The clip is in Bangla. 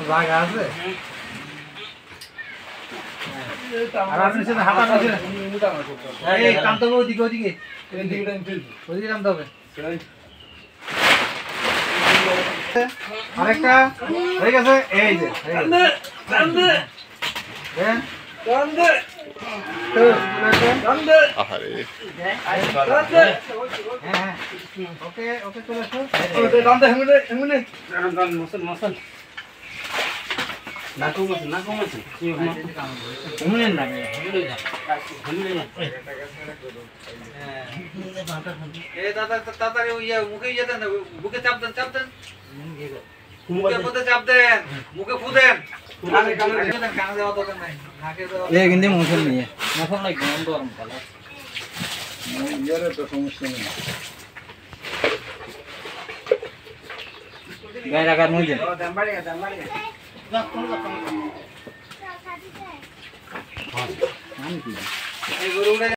জায়গা আছে আর আপনি সেটা হাঁটা এই টানতে হবে ওদিকে ওদিকে ওদিকে টানতে হবে আরেকটা হয়ে গেছে এই যে ওকে ওকে চলে আসো তাড়াতাড়ি মুখে ইয়ে দেন বুকে চাপ দেন মুখের মধ্যে চাপ দেন মুখে ফু দেন কানে দেওয়া দরকার নাই নাকে দেওয়া কিন্তু মশল নিয়ে মশল নাই গন্ধ গরম কালা ইয়ারে তো সমস্যা নেই গায়ে রাখার মুজে দামবাড়ি যা কোন এই গরুটা